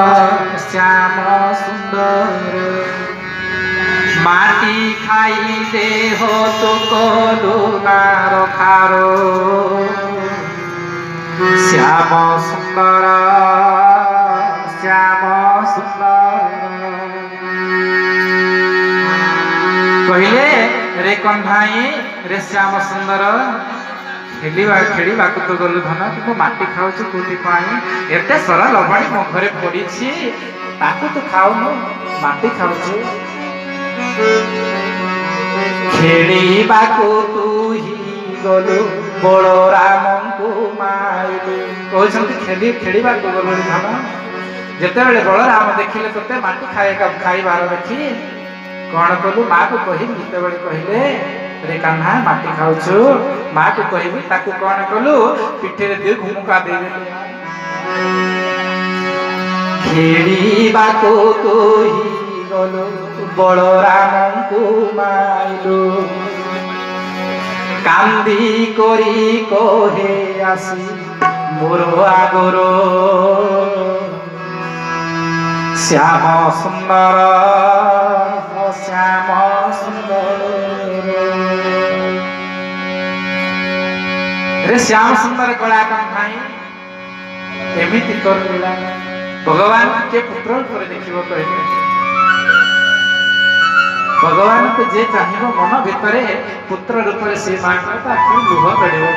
श्याम सुंदर माटी खाई दे हो तो कोलू नार खारो श्याम सुंदर श्याम सुंदर कहले रे कन्हाई रे श्याम सुंदर खेलिबा तो गलु धन तू माटी खाऊच कोथि एते सरा लबाणी मो घरे पड़ी ताकू तो खाऊनु माटी खाऊच खेलिबा को तू ही गलु बलराम को माइलु कहते खेली खेलिबा को गलु धन जेते बेले बलराम देखिले तोते माटी खाइबार देखी कौन कलु माँ को कही जिते बेले कहले रे कान्हा माटी खाऊछु माँ को कहबी ताकू कौन कलु पिठे रे दे घुमुका दे खेलिबा को तो ही गलो बलराम को माइलु कांदी करी कहे आसी मोर आगरो श्याम सुंदर श्याम सुंदर रे श्याम सुंदर कला कन्हाई एमिति करला भगवान के पुत्र ऊपर देखिबो कहले भगवान को जे चाहिबो मन भितरे पुत्र रूप से मांगता कि लुह पड़िबो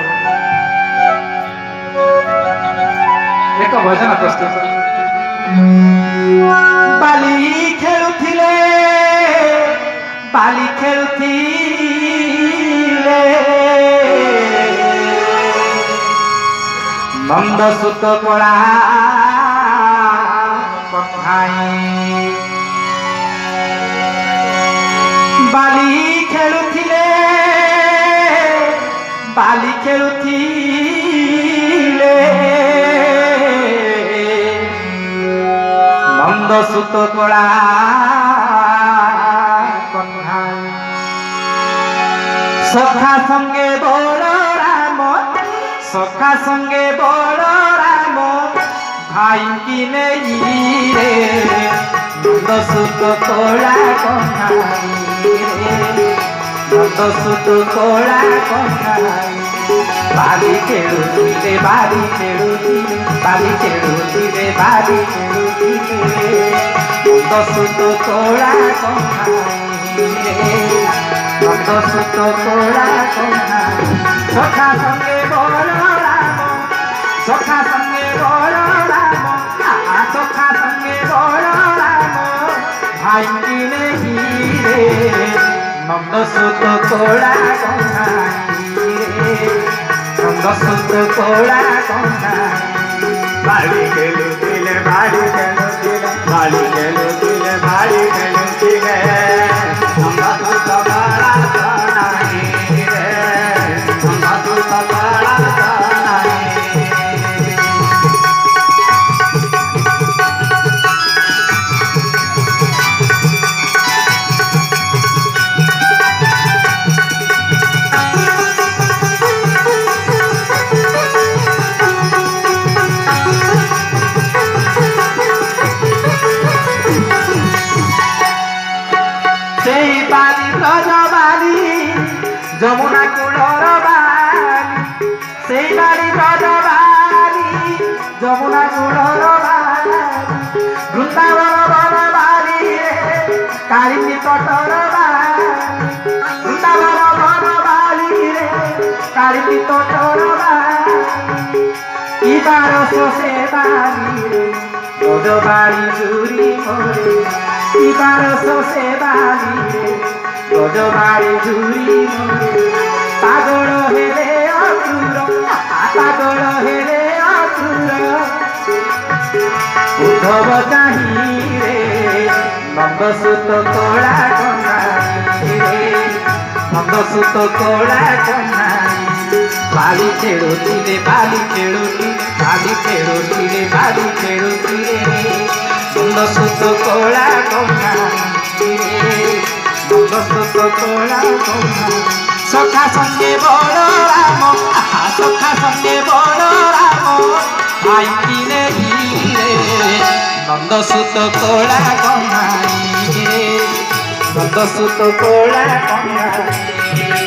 एक भजन प्रस्तुत बाली खेलुथिले नंद सुत कला कन्हाई बाली खेलुथिले नंद सुत कला कन्हाई सखा संगे बलराम सखा संगे बलराम भाई की नहीं रे नंद सुत कला कन्हाई नंद सुत कला कन्हाई बाली खेलुथिले नंद सुत कला कन्हाई नंद सुत कला कन्हाई सखा संगे बलराम सखा संगे बलराम सखा संगे बलराम भाई की नहीं रे नंद सुत कला कन्हाई नंद सुत कला कन्हाई बाली खेलुथिले नंद सुत कला कन्हाई नंद सुत कला कन्हाई जमुना कूलर बाली से बाड़ी ब्रजबाली जमुना कूलर बाली वृंदावन वन बाली रे कालिंदी तटर बाली वृंदावन वन बाली रे कालिंदी तटर बाली इबार से बाली रे ब्रजबाली चूरी मोरे इबार से बाली रे ब्रजबाली चूरी पागल हेले अतुर उद्धव चाही रे नंद सुत कला कन्हाई रे नंद सुत कला कन्हाई बाली खेलुथिले नंद सुत कला कन्हाई नंद सुत कला कन्हाई सखा संगे बलराम सखा संगे बलराम भाई की नहीं रे नंदसुत कोला कन्हाई रे नंदसुत कोला कन्हाई